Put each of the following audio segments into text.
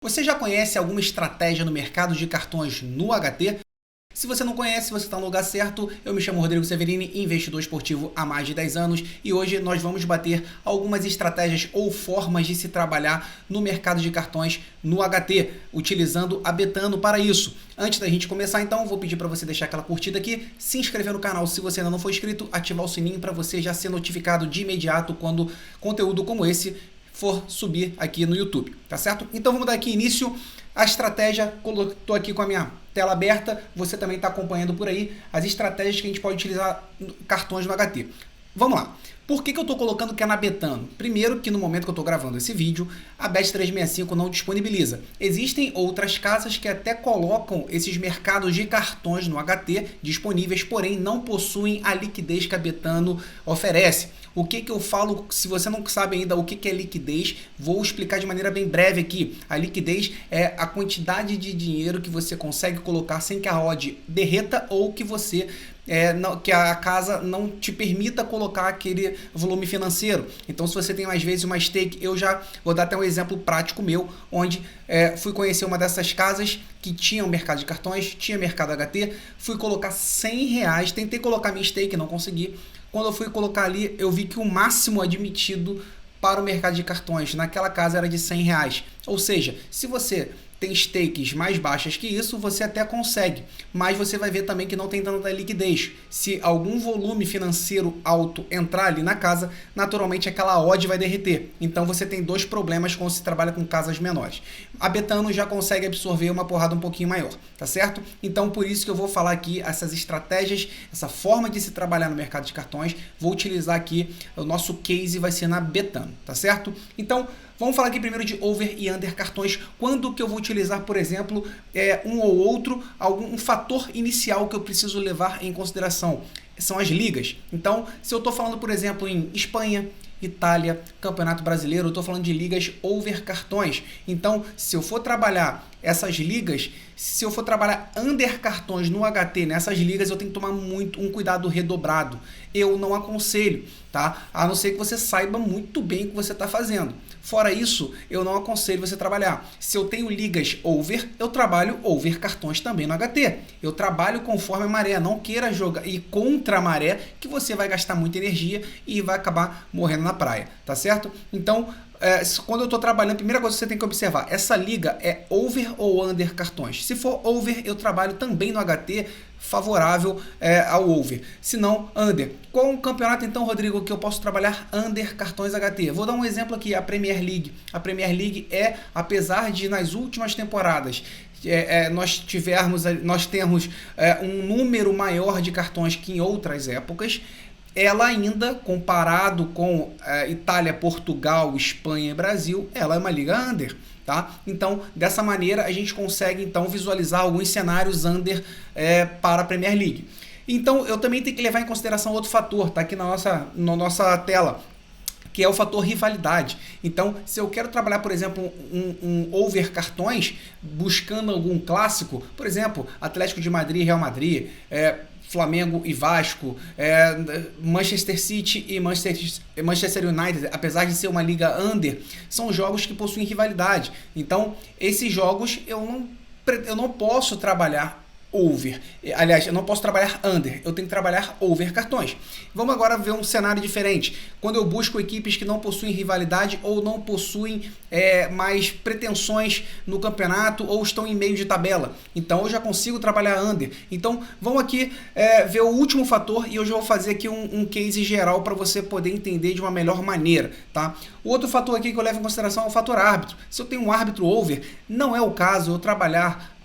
Você já conhece alguma estratégia no mercado de cartões no HT? Se você não conhece, você está no lugar certo. Eu me chamo Rodrigo Severini, investidor esportivo há mais de 10 anos e hoje nós vamos bater algumas estratégias ou formas de se trabalhar no mercado de cartões no HT, utilizando a Betano para isso. Antes da gente começar, então, vou pedir para você deixar aquela curtida aqui, se inscrever no canal se você ainda não for inscrito, ativar o sininho para você já ser notificado de imediato quando conteúdo como esse for subir aqui no YouTube, tá certo? Então vamos dar aqui início à estratégia. Estou aqui com a minha tela aberta, você também está acompanhando por aí as estratégias que a gente pode utilizar cartões no HT. Vamos lá. Por que eu estou colocando que é na Betano? Primeiro que no momento que eu estou gravando esse vídeo, a Bet365 não disponibiliza. Existem outras casas que até colocam esses mercados de cartões no HT disponíveis, porém não possuem a liquidez que a Betano oferece. O que eu falo, se você não sabe ainda o que é liquidez, vou explicar de maneira bem breve aqui. A liquidez é a quantidade de dinheiro que você consegue colocar sem que a odd derreta ou que você que a casa não te permita colocar aquele volume financeiro. Então, se você tem às vezes uma stake, eu já vou dar até um exemplo prático meu, onde fui conhecer uma dessas casas que tinha um mercado de cartões, tinha mercado HT, fui colocar R$100, tentei colocar minha stake, não consegui. Quando eu fui colocar ali, eu vi que o máximo admitido para o mercado de cartões naquela casa era de R$100. Ou seja, se você tem stakes mais baixas que isso, você até consegue, mas você vai ver também que não tem tanta liquidez. Se algum volume financeiro alto entrar ali na casa, naturalmente aquela odd vai derreter. Então você tem dois problemas quando se trabalha com casas menores. A Betano já consegue absorver uma porrada um pouquinho maior, tá certo? Então por isso que eu vou falar aqui essas estratégias, essa forma de se trabalhar no mercado de cartões. Vou utilizar aqui, o nosso case vai ser na Betano, tá certo? Então vamos falar aqui primeiro de over e under cartões. Quando que eu vou utilizar, por exemplo, um ou outro, algum fator inicial que eu preciso levar em consideração? São as ligas. Então, se eu estou falando, por exemplo, em Espanha, Itália, Campeonato Brasileiro, eu estou falando de ligas over cartões. Então, se eu for trabalhar essas ligas, se eu for trabalhar under cartões no HT nessas ligas, eu tenho que tomar um cuidado redobrado. Eu não aconselho, tá? A não ser que você saiba muito bem o que você está fazendo. Fora isso, eu não aconselho você trabalhar. Se eu tenho ligas over, eu trabalho over cartões também no HT. Eu trabalho conforme a maré. Não queira jogar e contra a maré, que você vai gastar muita energia e vai acabar morrendo na praia, tá certo? Então, quando eu estou trabalhando, a primeira coisa que você tem que observar, essa liga é over ou under cartões. Se for over, eu trabalho também no HT favorável ao over. Se não, under. Qual o campeonato então, Rodrigo, que eu posso trabalhar under cartões HT? Vou dar um exemplo aqui, a Premier League. A Premier League apesar de nas últimas temporadas nós temos um número maior de cartões que em outras épocas, ela ainda, comparado com Itália, Portugal, Espanha e Brasil, ela é uma liga under, tá? Então, dessa maneira, a gente consegue então visualizar alguns cenários under para a Premier League. Então, eu também tenho que levar em consideração outro fator, tá aqui na nossa tela, que é o fator rivalidade. Então, se eu quero trabalhar, por exemplo, um over cartões, buscando algum clássico, por exemplo, Atlético de Madrid e Real Madrid, Flamengo e Vasco, Manchester City e Manchester United, apesar de ser uma liga under, são jogos que possuem rivalidade. Então, esses jogos eu não posso trabalhar over. Aliás, eu não posso trabalhar under, eu tenho que trabalhar over cartões. Vamos agora ver um cenário diferente. Quando eu busco equipes que não possuem rivalidade ou não possuem mais pretensões no campeonato ou estão em meio de tabela. Então eu já consigo trabalhar under. Então vamos aqui ver o último fator e eu já vou fazer aqui um case geral para você poder entender de uma melhor maneira, tá? O outro fator aqui que eu levo em consideração é o fator árbitro. Se eu tenho um árbitro over, não é o caso eu trabalhar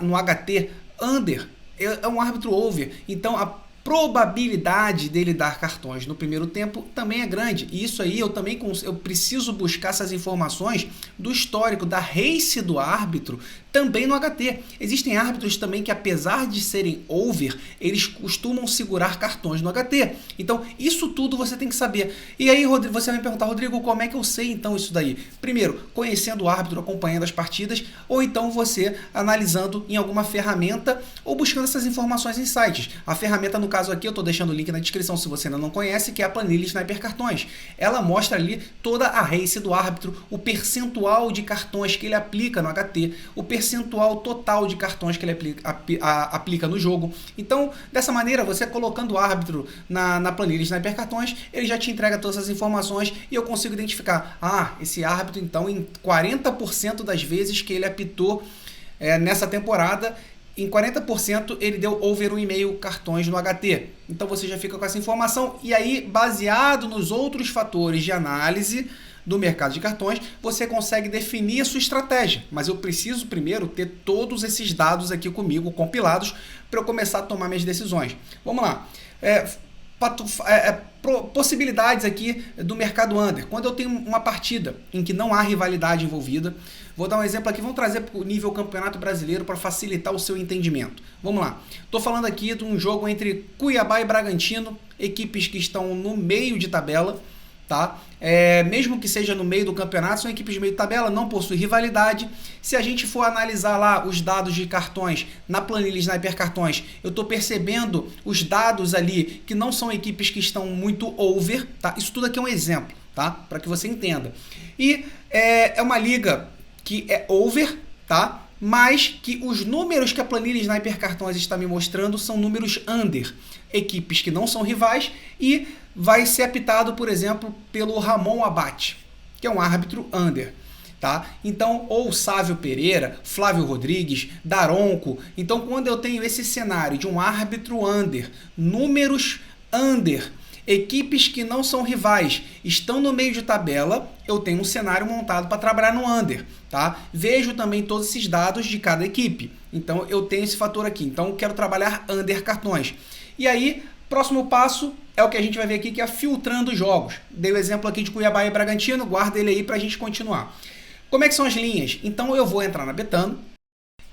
no HT under, é um árbitro over, então a probabilidade dele dar cartões no primeiro tempo também é grande, e isso aí eu preciso buscar essas informações do histórico, da race do árbitro também no HT. Existem árbitros também que, apesar de serem over, eles costumam segurar cartões no HT. Então, isso tudo você tem que saber. E aí, Rodrigo, você vai me perguntar, Rodrigo, como é que eu sei então isso daí? Primeiro, conhecendo o árbitro, acompanhando as partidas, ou então você analisando em alguma ferramenta ou buscando essas informações em sites. A ferramenta, no caso aqui, eu estou deixando o link na descrição se você ainda não conhece, que é a planilha Sniper Cartões. Ela mostra ali toda a race do árbitro, o percentual de cartões que ele aplica no HT, o percentual total de cartões que ele aplica no jogo. Então, dessa maneira, você colocando o árbitro na planilha Sniper Cartões, ele já te entrega todas as informações e eu consigo identificar, esse árbitro, então, em 40% das vezes que ele apitou nessa temporada, em 40% ele deu over 1,5 cartões no HT. Então você já fica com essa informação e aí, baseado nos outros fatores de análise do mercado de cartões, você consegue definir a sua estratégia. Mas eu preciso primeiro ter todos esses dados aqui comigo compilados para eu começar a tomar minhas decisões. Vamos lá. Possibilidades aqui do mercado under. Quando eu tenho uma partida em que não há rivalidade envolvida, vou dar um exemplo aqui, vamos trazer para o nível Campeonato Brasileiro para facilitar o seu entendimento. Vamos lá, estou falando aqui de um jogo entre Cuiabá e Bragantino, equipes que estão no meio de tabela, tá? Mesmo que seja no meio do campeonato, são equipes de meio de tabela, não possuem rivalidade. Se a gente for analisar lá os dados de cartões na planilha Sniper Cartões, eu estou percebendo os dados ali que não são equipes que estão muito over, tá? Isso tudo aqui é um exemplo, tá? Para que você entenda. E é uma liga que é over, tá? Mas que os números que a planilha Sniper Cartões está me mostrando são números under. Equipes que não são rivais e vai ser apitado, por exemplo, pelo Ramon Abate, que é um árbitro under. Tá? Então, ou Sávio Pereira, Flávio Rodrigues, Daronco. Então, quando eu tenho esse cenário de um árbitro under, números under, equipes que não são rivais, estão no meio de tabela, eu tenho um cenário montado para trabalhar no under. Tá? Vejo também todos esses dados de cada equipe. Então, eu tenho esse fator aqui. Então, eu quero trabalhar under cartões. E aí, próximo passo é o que a gente vai ver aqui, que é filtrando jogos. Dei o exemplo aqui de Cuiabá e Bragantino, guarda ele aí para a gente continuar. Como é que são as linhas? Então eu vou entrar na Betano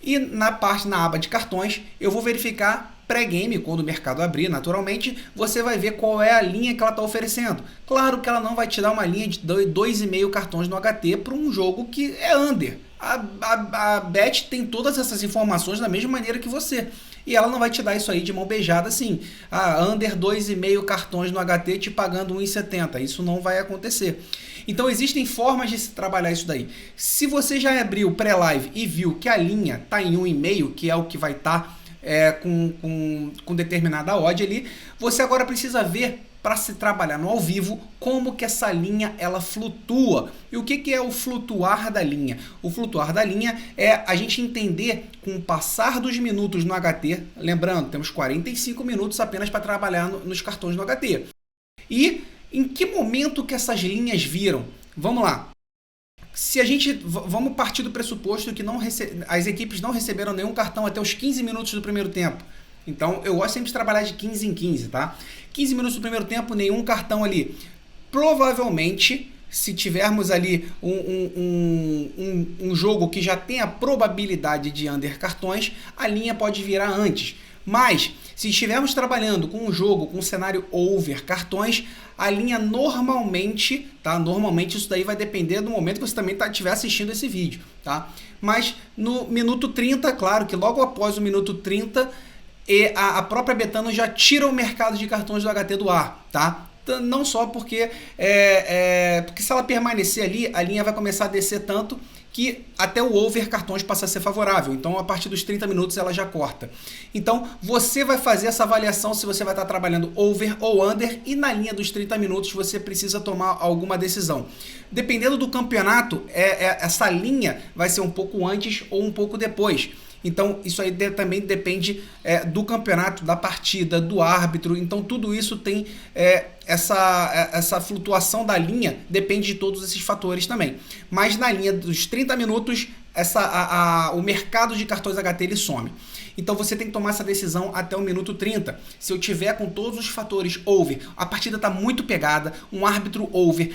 e na aba de cartões eu vou verificar pré-game, quando o mercado abrir, naturalmente, você vai ver qual é a linha que ela está oferecendo. Claro que ela não vai te dar uma linha de 2,5 cartões no HT para um jogo que é under. A Bet tem todas essas informações da mesma maneira que você. E ela não vai te dar isso aí de mão beijada assim. Under 2,5 cartões no HT te pagando 1,70. Isso não vai acontecer. Então existem formas de se trabalhar isso daí. Se você já abriu pré-live e viu que a linha está em 1,5, que é o que vai estar com determinada odd ali, você agora precisa ver, para se trabalhar no ao vivo, como que essa linha ela flutua. E o que é o flutuar da linha? O flutuar da linha é a gente entender com o passar dos minutos no HT, lembrando, temos 45 minutos apenas para trabalhar nos cartões no HT. E em que momento que essas linhas viram? Vamos lá. Vamos partir do pressuposto que as equipes não receberam nenhum cartão até os 15 minutos do primeiro tempo. Então, eu gosto sempre de trabalhar de 15 em 15, tá? 15 minutos do primeiro tempo, nenhum cartão ali. Provavelmente, se tivermos ali um jogo que já tem a probabilidade de under cartões, a linha pode virar antes. Mas, se estivermos trabalhando com um jogo com um cenário over cartões, a linha normalmente, tá? Normalmente isso daí vai depender do momento que você também estiver assistindo esse vídeo, tá? Mas no minuto 30, claro que logo após o minuto 30, a própria Betano já tira o mercado de cartões do HT do ar, tá? Não só porque se ela permanecer ali, a linha vai começar a descer tanto que até o over cartões passa a ser favorável. Então, a partir dos 30 minutos, ela já corta. Então, você vai fazer essa avaliação se você vai estar trabalhando over ou under, e na linha dos 30 minutos você precisa tomar alguma decisão. Dependendo do campeonato, essa linha vai ser um pouco antes ou um pouco depois. Então, isso aí também depende do campeonato, da partida, do árbitro. Então, tudo isso tem essa flutuação da linha, depende de todos esses fatores também. Mas na linha dos 30 minutos, o mercado de cartões HT ele some. Então, você tem que tomar essa decisão até o minuto 30. Se eu tiver com todos os fatores over, a partida está muito pegada, um árbitro over,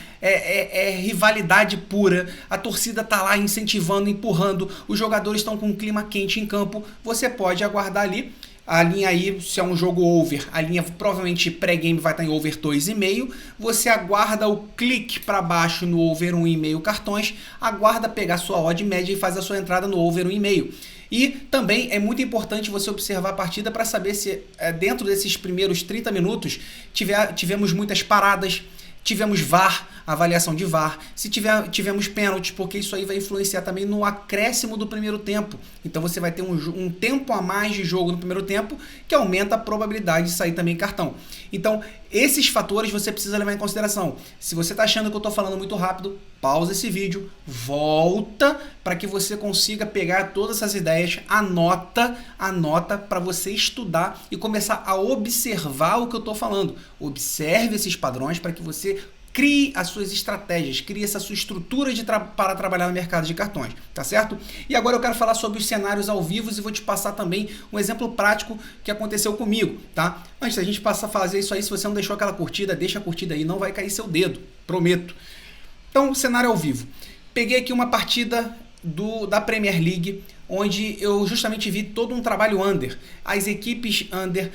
rivalidade pura, a torcida está lá incentivando, empurrando, os jogadores estão com um clima quente em campo, você pode aguardar ali. A linha aí, se é um jogo over, a linha provavelmente pré-game vai estar em over 2,5. Você aguarda o clique para baixo no over 1,5 cartões, aguarda pegar sua odd média e faz a sua entrada no over 1,5. E também é muito importante você observar a partida para saber se dentro desses primeiros 30 minutos tivemos muitas paradas, tivemos VAR, avaliação de VAR, se tivemos pênaltis, porque isso aí vai influenciar também no acréscimo do primeiro tempo. Então você vai ter um tempo a mais de jogo no primeiro tempo, que aumenta a probabilidade de sair também cartão. Então, esses fatores você precisa levar em consideração. Se você está achando que eu estou falando muito rápido, pausa esse vídeo, volta para que você consiga pegar todas essas ideias, anota para você estudar e começar a observar o que eu estou falando. Observe esses padrões para que você crie as suas estratégias, crie essa sua estrutura para trabalhar no mercado de cartões, tá certo? E agora eu quero falar sobre os cenários ao vivo e vou te passar também um exemplo prático que aconteceu comigo, tá? Antes da gente passar a fazer isso aí, se você não deixou aquela curtida, deixa a curtida aí, não vai cair seu dedo, prometo. Então, cenário ao vivo. Peguei aqui uma partida da Premier League, onde eu justamente vi todo um trabalho under, as equipes under,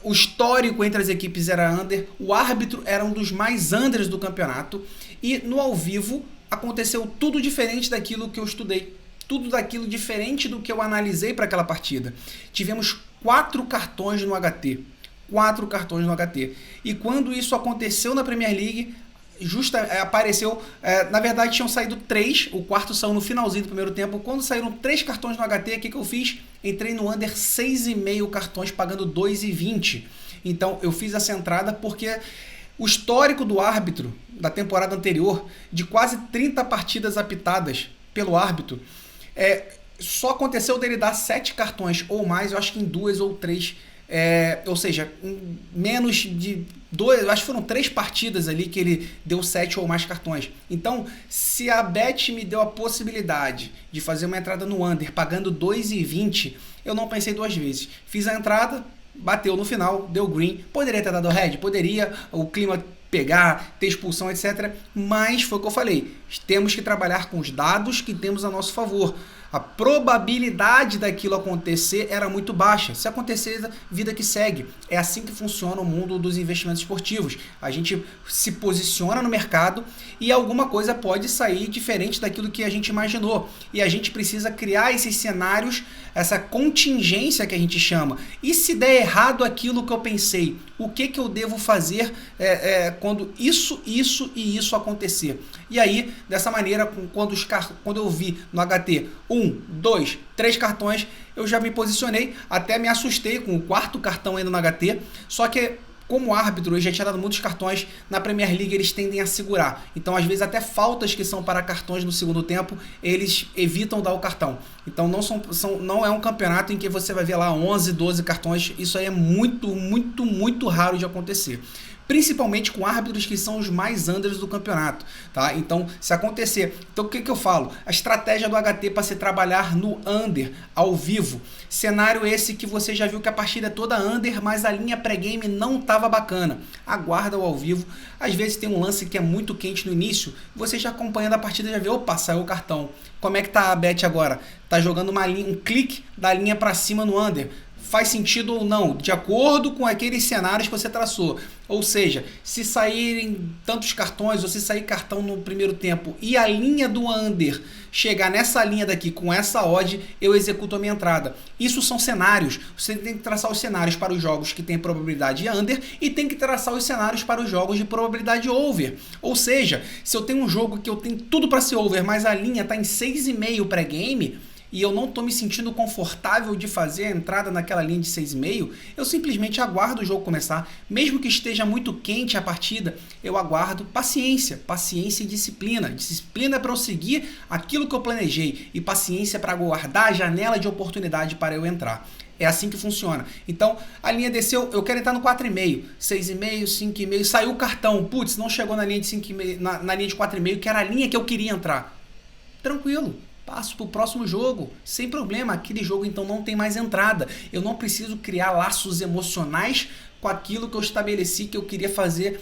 o histórico entre as equipes era under, o árbitro era um dos mais unders do campeonato e no ao vivo aconteceu tudo diferente daquilo que eu estudei, tudo daquilo diferente do que eu analisei para aquela partida. Tivemos 4 cartões no HT, 4 cartões no HT. E quando isso aconteceu na Premier League, apareceu, na verdade tinham saído 3, o quarto saiu no finalzinho do primeiro tempo. Quando saíram 3 cartões no HT, o que eu fiz? Entrei no under 6,5 cartões, pagando 2,20. Então eu fiz essa entrada porque o histórico do árbitro da temporada anterior, de quase 30 partidas apitadas pelo árbitro, só aconteceu dele dar 7 cartões ou mais, eu acho que em 2 ou 3, ou seja, em menos de 2, acho que foram 3 partidas ali que ele deu 7 ou mais cartões. Então, se a Bet me deu a possibilidade de fazer uma entrada no under pagando 2,20, eu não pensei 2 vezes. Fiz a entrada, bateu no final, deu green. Poderia ter dado red? Poderia, o clima pegar, ter expulsão, etc. Mas foi o que eu falei, temos que trabalhar com os dados que temos a nosso favor. A probabilidade daquilo acontecer era muito baixa. Se acontecer, vida que segue. É assim que funciona o mundo dos investimentos esportivos. A gente se posiciona no mercado e alguma coisa pode sair diferente daquilo que a gente imaginou. E a gente precisa criar esses cenários, essa contingência que a gente chama. E se der errado aquilo que eu pensei, o que eu devo fazer quando isso e isso acontecer? E aí, dessa maneira, quando eu vi no HT 1, 2, 3 cartões, eu já me posicionei, até me assustei com o 4º cartão ainda no HT, só que como árbitro, eu já tinha dado muitos cartões, na Premier League eles tendem a segurar, então às vezes até faltas que são para cartões no segundo tempo, eles evitam dar o cartão, então não é um campeonato em que você vai ver lá 11, 12 cartões, isso aí é muito raro de acontecer. Principalmente com árbitros que são os mais unders do campeonato, tá? Então, se acontecer... Então, o que eu falo? A estratégia do HT para se trabalhar no under, ao vivo. Cenário esse que você já viu que a partida é toda under, mas a linha pré-game não estava bacana. Aguarda o ao vivo. Às vezes tem um lance que é muito quente no início, você já acompanhando a partida já vê, opa, saiu o cartão. Como é que tá a bet agora? Tá jogando um clique da linha para cima no under. Faz sentido ou não, de acordo com aqueles cenários que você traçou. Ou seja, se saírem tantos cartões ou se sair cartão no primeiro tempo e a linha do under chegar nessa linha daqui com essa odd, eu executo a minha entrada. Isso são cenários. Você tem que traçar os cenários para os jogos que tem probabilidade under e tem que traçar os cenários para os jogos de probabilidade over. Ou seja, se eu tenho um jogo que eu tenho tudo para ser over, mas a linha está em 6,5 pré-game, e eu não estou me sentindo confortável de fazer a entrada naquela linha de 6,5, eu simplesmente aguardo o jogo começar. Mesmo que esteja muito quente a partida, eu aguardo. Paciência e disciplina. Disciplina para eu seguir aquilo que eu planejei e paciência para aguardar a janela de oportunidade para eu entrar. É assim que funciona. Então, a linha desceu, eu quero entrar no 4,5, 6,5, 5,5, saiu o cartão, putz, não chegou na linha de 5,5, na linha de 4,5, que era a linha que eu queria entrar. Tranquilo. Passo para o próximo jogo, sem problema, aquele jogo então não tem mais entrada. Eu não preciso criar laços emocionais com aquilo que eu estabeleci que eu queria fazer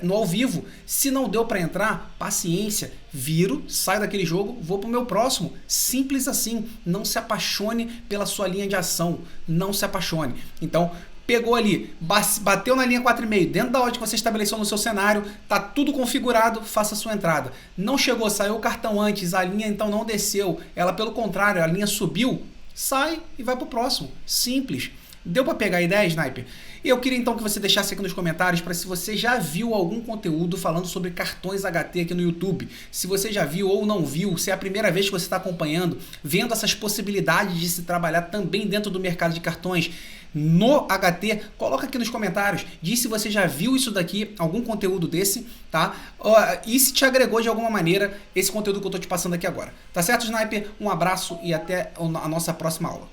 no ao vivo. Se não deu para entrar, paciência, viro, saio daquele jogo, vou para o meu próximo. Simples assim, não se apaixone pela sua linha de ação, não se apaixone. Então, Pegou ali, bateu na linha 4,5, dentro da ordem que você estabeleceu no seu cenário, tá tudo configurado, faça a sua entrada. Não chegou, saiu o cartão antes, a linha então não desceu, ela pelo contrário, a linha subiu, sai e vai pro próximo. Simples. Deu para pegar a ideia, Sniper? E eu queria então que você deixasse aqui nos comentários para se você já viu algum conteúdo falando sobre cartões HT aqui no YouTube. Se você já viu ou não viu, se é a primeira vez que você está acompanhando, vendo essas possibilidades de se trabalhar também dentro do mercado de cartões no HT, coloca aqui nos comentários, diz se você já viu isso daqui, algum conteúdo desse, tá? E se te agregou de alguma maneira esse conteúdo que eu tô te passando aqui agora. Tá certo, Sniper? Um abraço e até a nossa próxima aula.